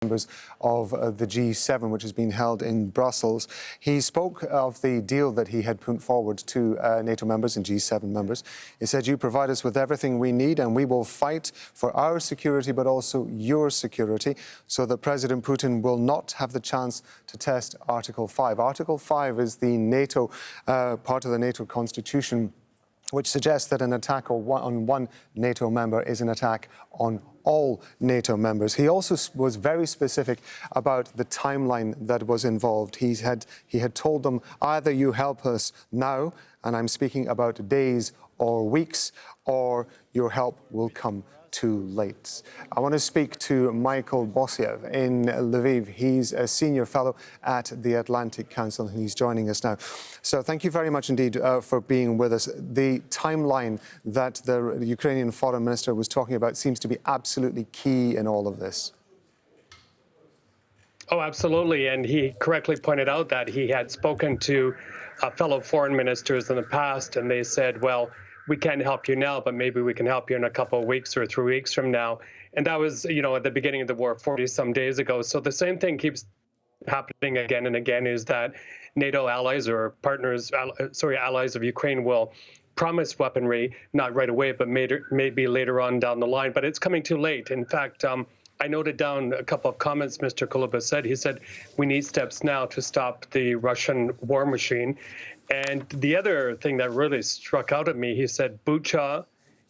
members of the G7, which has been held in Brussels. He spoke of the deal that he had put forward to NATO members and G7 members. He said, "You provide us with everything we need and we will fight for our security, but also your security, so that President Putin will not have the chance to test Article 5. Article 5 is the NATO, part of the NATO constitution, which suggests that an attack on one NATO member is an attack on all NATO members. He also was very specific about the timeline that was involved. He had told them, either you help us now, and I'm speaking about days or weeks, or your help will come too late. I want to speak to Michael Bociurkiw in Lviv. He's a senior fellow at the Atlantic Council, and he's joining us now. So thank you very much indeed for being with us. The timeline that the Ukrainian foreign minister was talking about seems to be absolutely key in all of this. Oh, absolutely. And he correctly pointed out that he had spoken to fellow foreign ministers in the past, and they said, well, we can't help you now, but maybe we can help you in a couple of weeks or 3 weeks from now. And that was, at the beginning of the war 40-some days ago. So the same thing keeps happening again and again, is that NATO allies or partners, allies of Ukraine will promise weaponry, not right away, but maybe later on down the line. But it's coming too late. In fact, I noted down a couple of comments Mr. Kuleba said. He said, we need steps now to stop the Russian war machine. And the other thing that really struck out at me, he said, Bucha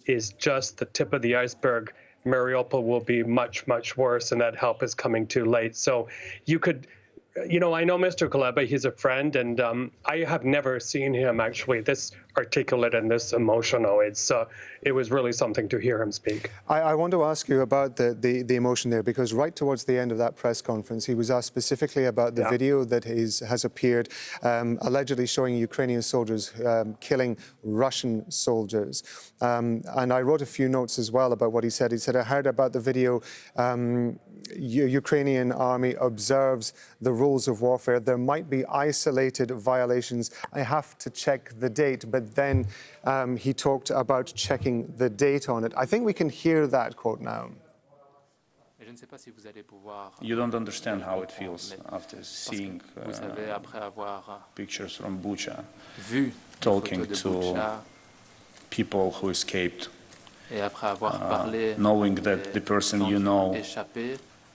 is just the tip of the iceberg. Mariupol will be much, much worse, and that help is coming too late. So you could, I know Mr. Kuleba, he's a friend, and I have never seen him actually this articulate and this emotional. It was really something to hear him speak. I want to ask you about the emotion there, because right towards the end of that press conference, he was asked specifically about the video that has appeared, allegedly showing Ukrainian soldiers killing Russian soldiers. And I wrote a few notes as well about what he said. He said, I heard about the video. Ukrainian army observes the rules of warfare. There might be isolated violations. I have to check the date. But then he talked about checking the date on it. I think we can hear that quote now. You don't understand how it feels after seeing pictures from Bucha, talking to people who escaped, knowing that the person you know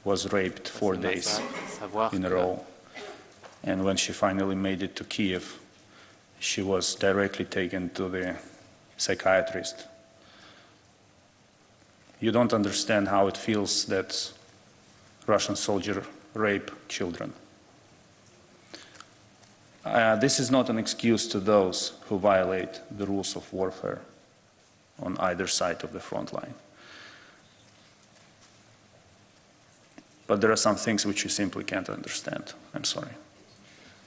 was raped 4 days in a row. And when she finally made it to Kiev, she was directly taken to the psychiatrist. You don't understand how it feels that Russian soldiers rape children. This is not an excuse to those who violate the rules of warfare on either side of the front line. But there are some things which you simply can't understand. I'm sorry.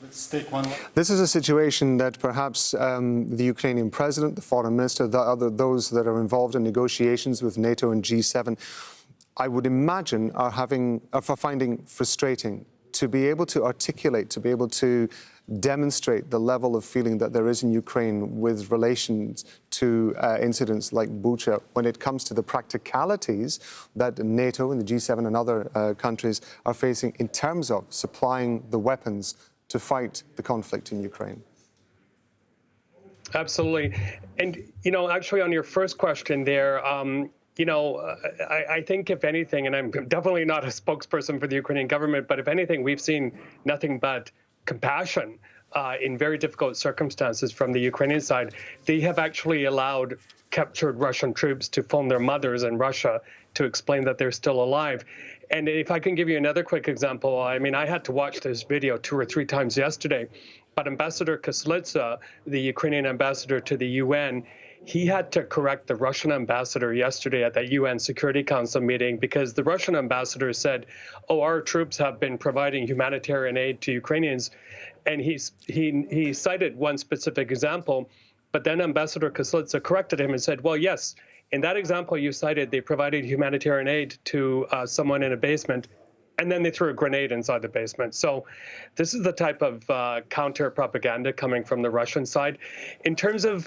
Let's take one. This is a situation that perhaps the Ukrainian president, the foreign minister, those that are involved in negotiations with NATO and G7, I would imagine are finding frustrating to be able to articulate, to be able to demonstrate the level of feeling that there is in Ukraine with relations to incidents like Bucha, when it comes to the practicalities that NATO and the G7 and other countries are facing in terms of supplying the weapons to fight the conflict in Ukraine. Absolutely. And, actually on your first question there, I think if anything, and I'm definitely not a spokesperson for the Ukrainian government, but if anything, we've seen nothing but compassion in very difficult circumstances from the Ukrainian side. They have actually allowed captured Russian troops to phone their mothers in Russia to explain that they're still alive. And if I can give you another quick example, I had to watch this video 2 or 3 times yesterday, but Ambassador Kyslytsa, the Ukrainian ambassador to the UN, he had to correct the Russian ambassador yesterday at that UN Security Council meeting, because the Russian ambassador said, oh, our troops have been providing humanitarian aid to Ukrainians. And he cited one specific example, but then Ambassador Kyslytsa corrected him and said, well, yes, in that example you cited, they provided humanitarian aid to someone in a basement, and then they threw a grenade inside the basement. So this is the type of counter-propaganda coming from the Russian side. In terms of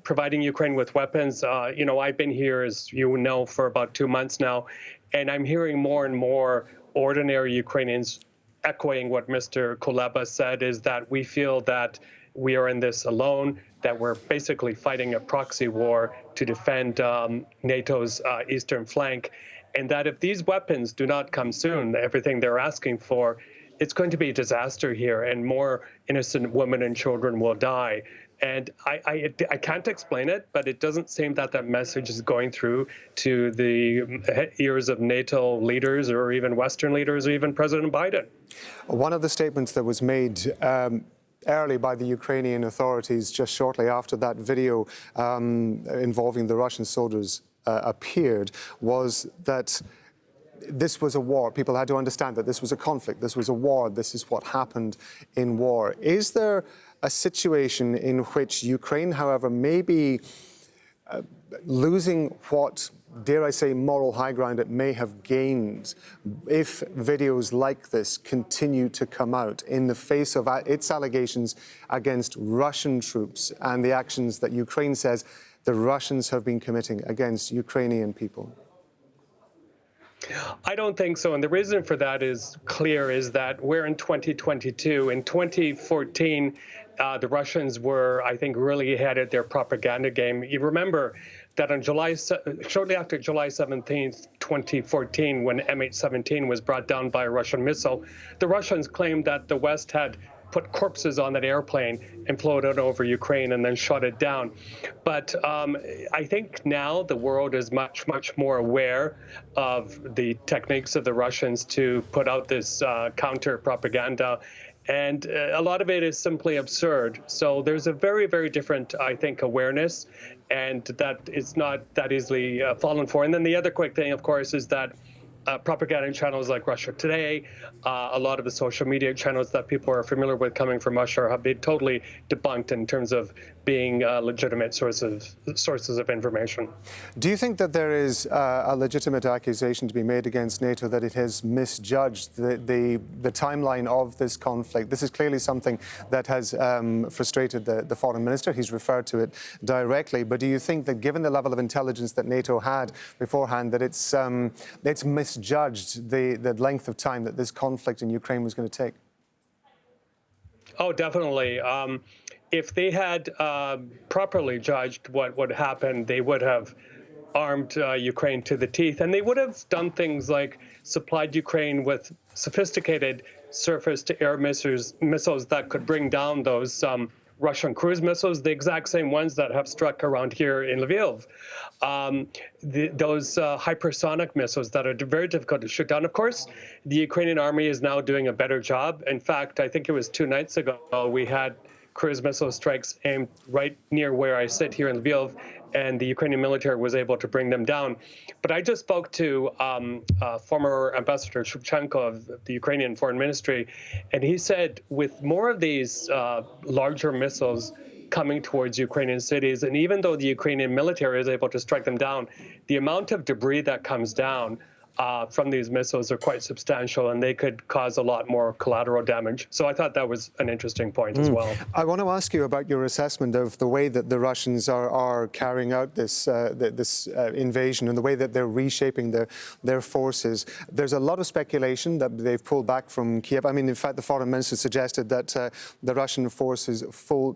providing Ukraine with weapons, I've been here, as you know, for about 2 months now, and I'm hearing more and more ordinary Ukrainians, echoing what Mr. Kuleba said, is that we feel that we are in this alone, that we're basically fighting a proxy war to defend NATO's eastern flank, and that if these weapons do not come soon, everything they're asking for, it's going to be a disaster here, and more innocent women and children will die. And I can't explain it, but it doesn't seem that that message is going through to the ears of NATO leaders or even Western leaders or even President Biden. One of the statements that was made early by the Ukrainian authorities just shortly after that video involving the Russian soldiers appeared was that this was a war. People had to understand that this was a conflict, this was a war, this is what happened in war. Is there a situation in which Ukraine, however, may be losing what, dare I say, moral high ground it may have gained if videos like this continue to come out in the face of its allegations against Russian troops and the actions that Ukraine says the Russians have been committing against Ukrainian people? I don't think so. And the reason for that is clear, is that we're in 2022. In 2014, the Russians were, I think, really ahead at their propaganda game. You remember that on shortly after July 17th, 2014, when MH17 was brought down by a Russian missile, the Russians claimed that the West had put corpses on that airplane and floated over Ukraine and then shot it down. But I think now the world is much, much more aware of the techniques of the Russians to put out this counter propaganda. And a lot of it is simply absurd. So there's a very, very different, I think, awareness, and that it's not that easily fallen for. And then the other quick thing, of course, is that propaganda channels like Russia Today, a lot of the social media channels that people are familiar with coming from Russia have been totally debunked in terms of being legitimate sources of information. Do you think that there is a legitimate accusation to be made against NATO that it has misjudged the timeline of this conflict? This is clearly something that has frustrated the foreign minister. He's referred to it directly. But do you think that given the level of intelligence that NATO had beforehand, that it's misjudged the length of time that this conflict in Ukraine was going to take? Oh, definitely. If they had properly judged what would happen, they would have armed Ukraine to the teeth, and they would have done things like supplied Ukraine with sophisticated surface-to-air missiles that could bring down those Russian cruise missiles, the exact same ones that have struck around here in Lviv. Those hypersonic missiles that are very difficult to shoot down. Of course, the Ukrainian army is now doing a better job. In fact, I think it was 2 nights ago, we had cruise missile strikes aimed right near where I sit here in Lviv, and the Ukrainian military was able to bring them down. But I just spoke to former Ambassador Shevchenko of the Ukrainian Foreign Ministry, and he said with more of these larger missiles coming towards Ukrainian cities, and even though the Ukrainian military is able to strike them down, the amount of debris that comes down from these missiles are quite substantial, and they could cause a lot more collateral damage. So I thought that was an interesting point as well. I want to ask you about your assessment of the way that the Russians are carrying out this invasion and the way that they're reshaping their forces. There's a lot of speculation that they've pulled back from Kiev. I mean, in fact, the foreign minister suggested that the Russian forces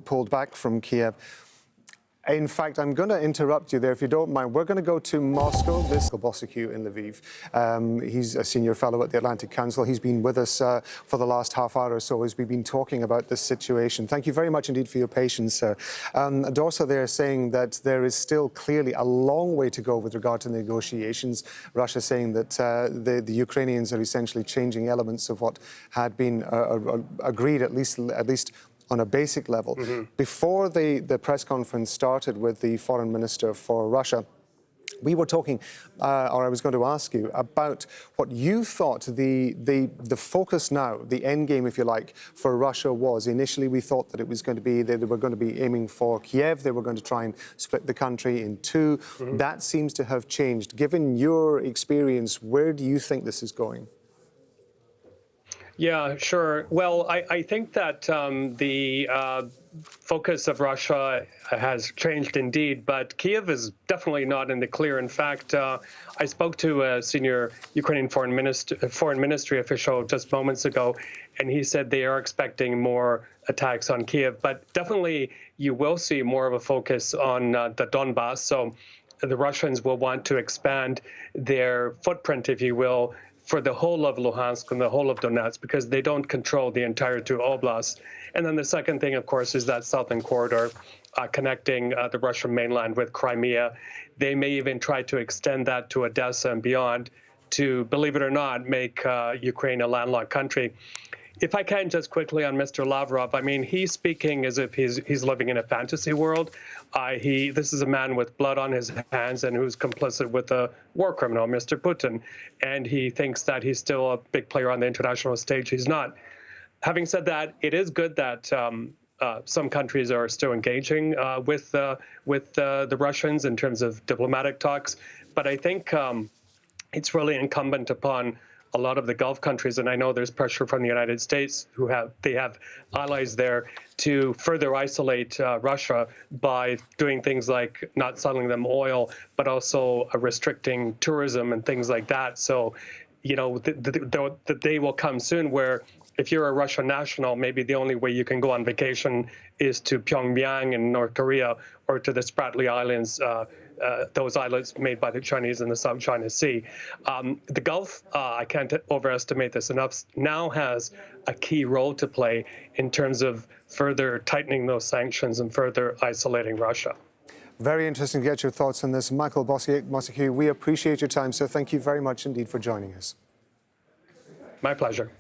pulled back from Kiev. In fact, I'm going to interrupt you there, if you don't mind. We're going to go to Moscow. This is Bociurkiw in Lviv. He's a senior fellow at the Atlantic Council. He's been with us for the last half hour or so as we've been talking about this situation. Thank you very much indeed for your patience, sir. And also they're saying that there is still clearly a long way to go with regard to negotiations. Russia saying that the Ukrainians are essentially changing elements of what had been agreed, at least on a basic level. Mm-hmm. Before the press conference started with the foreign minister for Russia, we were talking, or I was going to ask you, about what you thought the focus now, the end game, if you like, for Russia was. Initially, we thought that it was going to be, they were going to be aiming for Kiev. They were going to try and split the country in two. Mm-hmm. That seems to have changed. Given your experience, where do you think this is going? Yeah, sure. Well, I think that the focus of Russia has changed indeed, but Kyiv is definitely not in the clear. In fact, I spoke to a senior Ukrainian foreign ministry official just moments ago, and he said they are expecting more attacks on Kyiv. But definitely, you will see more of a focus on the Donbass. So the Russians will want to expand their footprint, if you will, for the whole of Luhansk and the whole of Donetsk, because they don't control the entire two oblasts. And then the second thing, of course, is that southern corridor connecting the Russian mainland with Crimea. They may even try to extend that to Odessa and beyond to, believe it or not, make Ukraine a landlocked country. If I can just quickly on Mr. Lavrov, I mean, he's speaking as if he's living in a fantasy world. This is a man with blood on his hands and who's complicit with a war criminal, Mr. Putin. And he thinks that he's still a big player on the international stage. He's not. Having said that, it is good that some countries are still engaging with the Russians in terms of diplomatic talks. But I think it's really incumbent upon a lot of the Gulf countries, and I know there's pressure from the United States, they have allies there, to further isolate Russia by doing things like not selling them oil, but also restricting tourism and things like that. So, you know, the day will come soon where if you're a Russian national, maybe the only way you can go on vacation is to Pyongyang in North Korea or to the Spratly Islands, those islands made by the Chinese in the South China Sea. The Gulf, I can't overestimate this enough, now has a key role to play in terms of further tightening those sanctions and further isolating Russia. Very interesting to get your thoughts on this. Michael Bociurkiw, we appreciate your time, so thank you very much indeed for joining us. My pleasure.